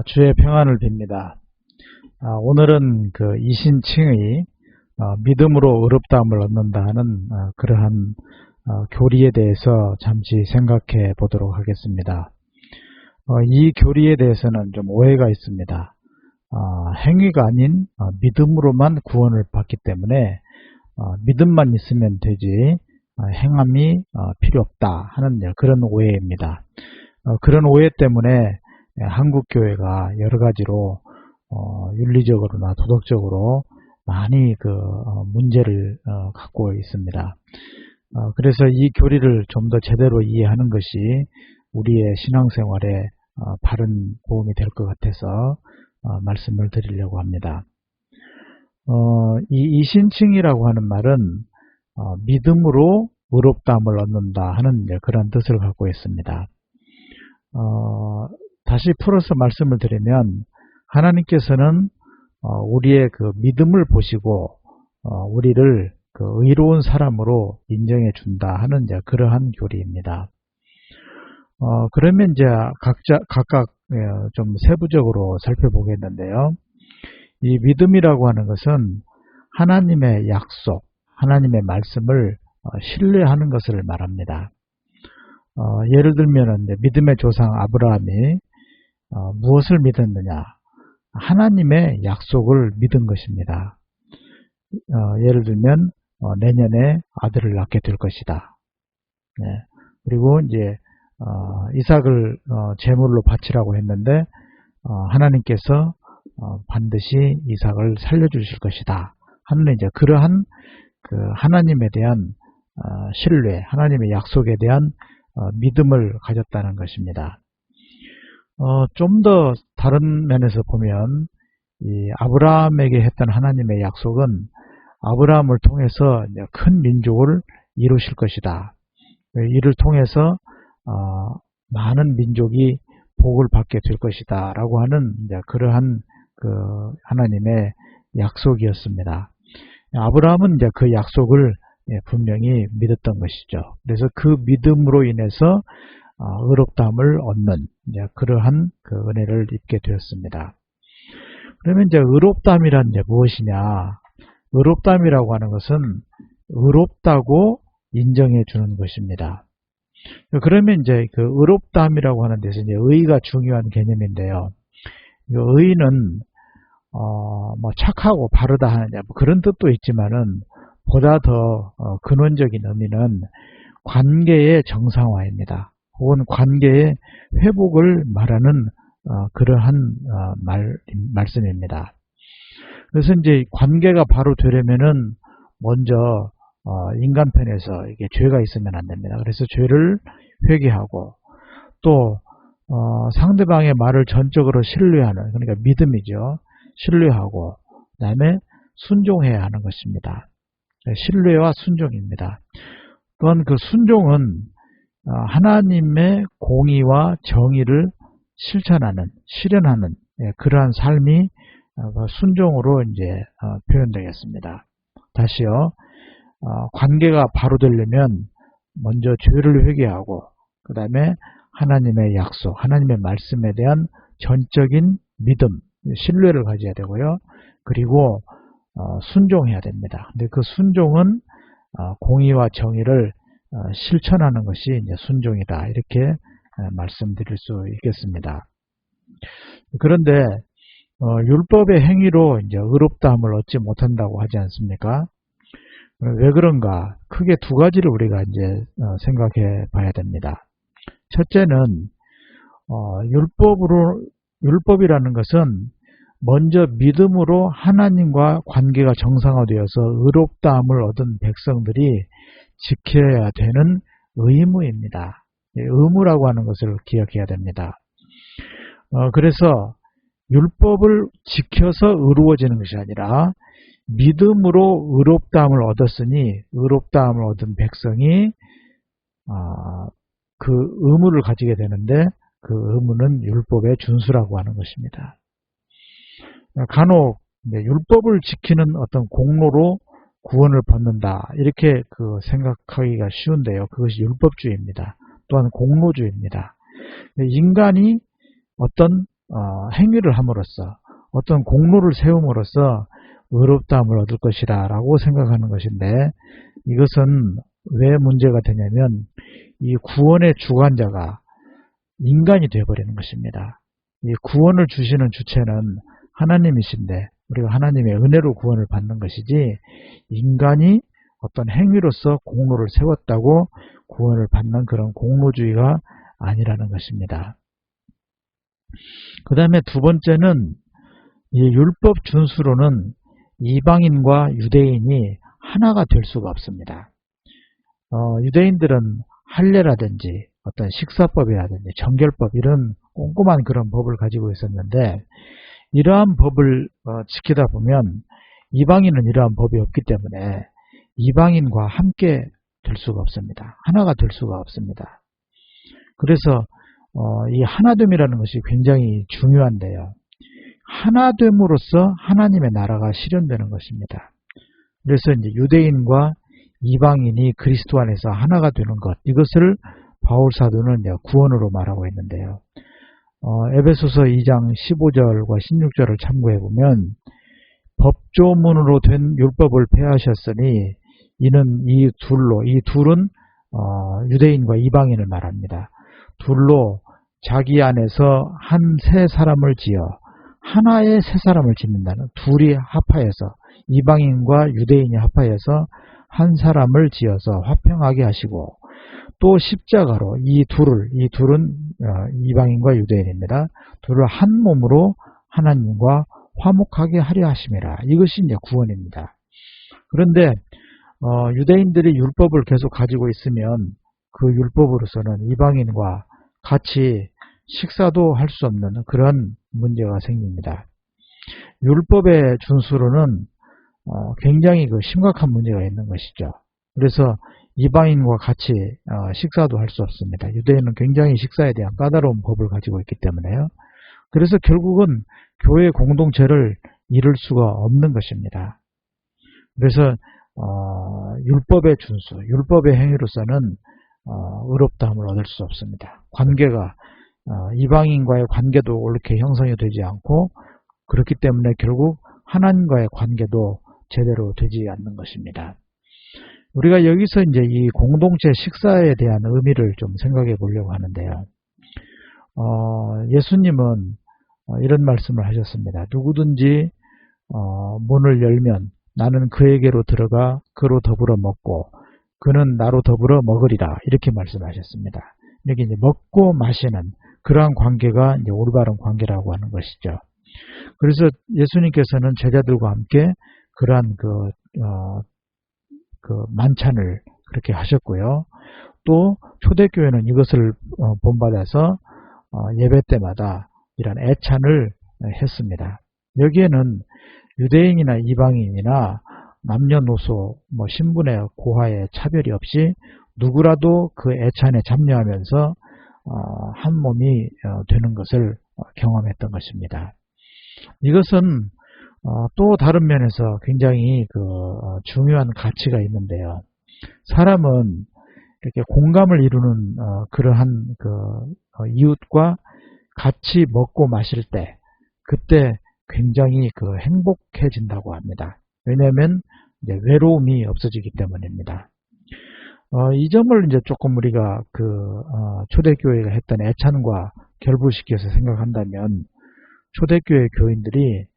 주의 평안을 빕니다. 오늘은 그 이신칭의 믿음으로 의롭다함을 얻는다는 그러한 교리에 대해서 잠시 생각해 보도록 하겠습니다. 이 교리에 대해서는 좀 오해가 있습니다. 행위가 아닌 믿음으로만 구원을 받기 때문에 믿음만 있으면 되지 행함이 필요 없다 하는 그런 오해입니다. 그런 오해 때문에 한국교회가 여러가지로 윤리적으로나 도덕적으로 많이 문제를 갖고 있습니다. 그래서 이 교리를 좀 더 제대로 이해하는 것이 우리의 신앙생활에 바른 도움이 될 것 같아서 말씀을 드리려고 합니다. 이 이신칭이라고 하는 말은 믿음으로 의롭다함을 얻는다 하는 그런 뜻을 갖고 있습니다. 다시 풀어서 말씀을 드리면 하나님께서는 우리의 그 믿음을 보시고 우리를 그 의로운 사람으로 인정해 준다 하는 그러한 교리입니다. 그러면 이제 각각 좀 세부적으로 살펴보겠는데요. 이 믿음이라고 하는 것은 하나님의 약속, 하나님의 말씀을 신뢰하는 것을 말합니다. 예를 들면 믿음의 조상 아브라함이 무엇을 믿었느냐? 하나님의 약속을 믿은 것입니다. 예를 들면 내년에 아들을 낳게 될 것이다. 네. 그리고 이제 이삭을 제물로 바치라고 했는데 하나님께서 반드시 이삭을 살려주실 것이다 하는 이제 그러한 그 하나님에 대한 신뢰, 하나님의 약속에 대한 믿음을 가졌다는 것입니다. 좀 더 다른 면에서 보면 이 아브라함에게 했던 하나님의 약속은 아브라함을 통해서 큰 민족을 이루실 것이다. 이를 통해서 많은 민족이 복을 받게 될 것이다 라고 하는 그러한 그 하나님의 약속이었습니다. 아브라함은 이제 그 약속을 분명히 믿었던 것이죠. 그래서 그 믿음으로 인해서 의롭다함을 얻는 그러한 그 은혜를 입게 되었습니다. 그러면 이제 의롭다함이란 무엇이냐? 의롭다함이라고 하는 것은 의롭다고 인정해 주는 것입니다. 그러면 이제 그 의롭다함이라고 하는 데서 이제 의가 중요한 개념인데요. 의는 뭐 착하고 바르다 하는 그런 뜻도 있지만은 보다 더 근원적인 의미는 관계의 정상화입니다. 혹은 관계의 회복을 말하는 그러한 말씀입니다. 그래서 이제 관계가 바로 되려면은 먼저 인간편에서 이게 죄가 있으면 안 됩니다. 그래서 죄를 회개하고 또 상대방의 말을 전적으로 신뢰하는, 그러니까 믿음이죠. 신뢰하고 그 다음에 순종해야 하는 것입니다. 신뢰와 순종입니다. 또한 그 순종은 하나님의 공의와 정의를 실현하는 그러한 삶이 순종으로 이제 표현되겠습니다. 다시요. 관계가 바로 되려면 먼저 죄를 회개하고 그 다음에 하나님의 약속, 하나님의 말씀에 대한 전적인 믿음, 신뢰를 가져야 되고요. 그리고 순종해야 됩니다. 근데 그 순종은 공의와 정의를 실천하는 것이 이제 순종이다. 이렇게 말씀드릴 수 있겠습니다. 그런데 율법의 행위로 이제 의롭다함을 얻지 못한다고 하지 않습니까? 왜 그런가? 크게 두 가지를 우리가 이제 생각해 봐야 됩니다. 첫째는 율법이라는 것은 먼저 믿음으로 하나님과 관계가 정상화되어서 의롭다함을 얻은 백성들이 지켜야 되는 의무입니다. 의무라고 하는 것을 기억해야 됩니다. 그래서 율법을 지켜서 의로워지는 것이 아니라 믿음으로 의롭다함을 얻었으니 의롭다함을 얻은 백성이 그 의무를 가지게 되는데 그 의무는 율법의 준수라고 하는 것입니다. 간혹 율법을 지키는 어떤 공로로 구원을 받는다 이렇게 생각하기가 쉬운데요. 그것이 율법주의입니다. 또한 공로주의입니다. 인간이 어떤 행위를 함으로써 어떤 공로를 세움으로써 의롭다함을 얻을 것이다 라고 생각하는 것인데, 이것은 왜 문제가 되냐면 이 구원의 주관자가 인간이 되어버리는 것입니다. 이 구원을 주시는 주체는 하나님이신데 우리가 하나님의 은혜로 구원을 받는 것이지, 인간이 어떤 행위로서 공로를 세웠다고 구원을 받는 그런 공로주의가 아니라는 것입니다. 그 다음에 두 번째는 이 율법 준수로는 이방인과 유대인이 하나가 될 수가 없습니다. 유대인들은 할례라든지 어떤 식사법이라든지 정결법, 이런 꼼꼼한 그런 법을 가지고 있었는데, 이러한 법을 지키다 보면 이방인은 이러한 법이 없기 때문에 이방인과 함께 될 수가 없습니다. 하나가 될 수가 없습니다. 그래서 이 하나됨이라는 것이 굉장히 중요한데요. 하나됨으로써 하나님의 나라가 실현되는 것입니다. 그래서 이제 유대인과 이방인이 그리스도 안에서 하나가 되는 것, 이것을 바울 사도는 구원으로 말하고 있는데요. 에베소서 2장 15절과 16절을 참고해 보면, 법조문으로 된 율법을 폐하셨으니 이는 이 둘은 유대인과 이방인을 말합니다. 둘로 자기 안에서 한 세 사람을 지어 하나의 세 사람을 짓는다는, 둘이 합하여서, 이방인과 유대인이 합하여서 한 사람을 지어서 화평하게 하시고, 또 십자가로 이 둘은 이방인과 유대인입니다. 둘을 한 몸으로 하나님과 화목하게 하려 하심이라. 이것이 이제 구원입니다. 그런데 유대인들이 율법을 계속 가지고 있으면 그 율법으로서는 이방인과 같이 식사도 할 수 없는 그런 문제가 생깁니다. 율법의 준수로는 굉장히 심각한 문제가 있는 것이죠. 그래서 이방인과 같이 식사도 할 수 없습니다. 유대인은 굉장히 식사에 대한 까다로운 법을 가지고 있기 때문에요. 그래서 결국은 교회 공동체를 이룰 수가 없는 것입니다. 그래서 율법의 준수, 율법의 행위로서는 의롭다함을 얻을 수 없습니다. 관계가 이방인과의 관계도 옳게 형성이 되지 않고, 그렇기 때문에 결국 하나님과의 관계도 제대로 되지 않는 것입니다. 우리가 여기서 이제 이 공동체 식사에 대한 의미를 좀 생각해 보려고 하는데요. 예수님은 이런 말씀을 하셨습니다. 누구든지 문을 열면 나는 그에게로 들어가 그로 더불어 먹고 그는 나로 더불어 먹으리라, 이렇게 말씀하셨습니다. 이렇게 이제 먹고 마시는 그러한 관계가 이제 올바른 관계라고 하는 것이죠. 그래서 예수님께서는 제자들과 함께 그러한 그 만찬을 그렇게 하셨고요. 또 초대교회는 이것을 본받아서 예배 때마다 이런 애찬을 했습니다. 여기에는 유대인이나 이방인이나 남녀노소, 신분의 고하의 차별이 없이 누구라도 그 애찬에 참여하면서 한 몸이 되는 것을 경험했던 것입니다. 이것은 또 다른 면에서 굉장히 중요한 가치가 있는데요. 사람은 이렇게 공감을 이루는 그러한 이웃과 같이 먹고 마실 때, 그때 굉장히 행복해진다고 합니다. 왜냐하면 이제 외로움이 없어지기 때문입니다. 이 점을 이제 조금 우리가 초대교회가 했던 애찬과 결부시켜서 생각한다면, 초대교회 교인들이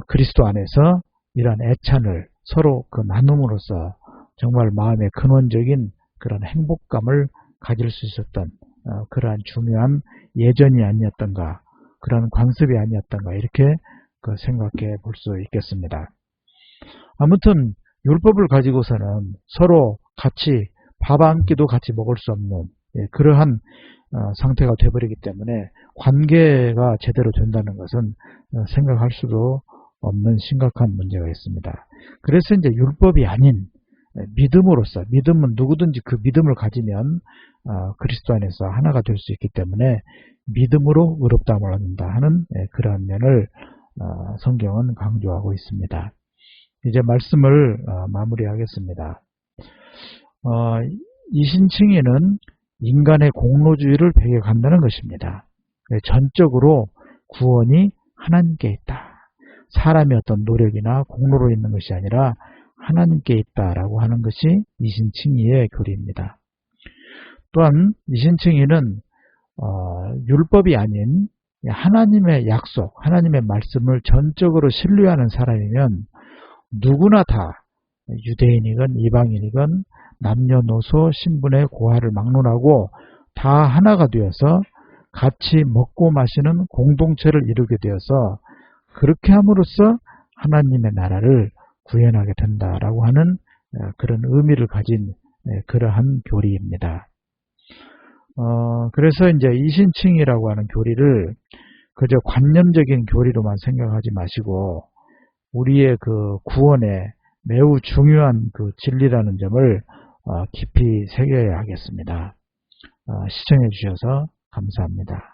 그리스도 안에서 이러한 애찬을 서로 나눔으로써 정말 마음의 근원적인 그런 행복감을 가질 수 있었던 그러한 중요한 예전이 아니었던가, 그런 관습이 아니었던가, 이렇게 생각해 볼 수 있겠습니다. 아무튼 율법을 가지고서는 서로 같이 밥 한 끼도 같이 먹을 수 없는 그러한 상태가 되어버리기 때문에 관계가 제대로 된다는 것은 생각할 수도 없는 심각한 문제가 있습니다. 그래서 이제 율법이 아닌 믿음으로서, 믿음은 누구든지 그 믿음을 가지면 그리스도 안에서 하나가 될 수 있기 때문에 믿음으로 의롭다함을 얻는다 하는 그러한 면을 성경은 강조하고 있습니다. 이제 말씀을 마무리하겠습니다. 이신칭의는 인간의 공로주의를 배격한다는 것입니다. 전적으로 구원이 하나님께 있다. 사람의 어떤 노력이나 공로로 있는 것이 아니라 하나님께 있다라고 하는 것이 이신칭의의 교리입니다. 또한 이신칭의는 율법이 아닌 하나님의 약속, 하나님의 말씀을 전적으로 신뢰하는 사람이면 누구나 다 유대인이건 이방인이건 남녀노소 신분의 고하를 막론하고 다 하나가 되어서 같이 먹고 마시는 공동체를 이루게 되어서 그렇게 함으로써 하나님의 나라를 구현하게 된다라고 하는 그런 의미를 가진 그러한 교리입니다. 그래서 이제 이신칭의라고 하는 교리를 그저 관념적인 교리로만 생각하지 마시고 우리의 그 구원에 매우 중요한 그 진리라는 점을 깊이 새겨야 하겠습니다. 시청해 주셔서 감사합니다.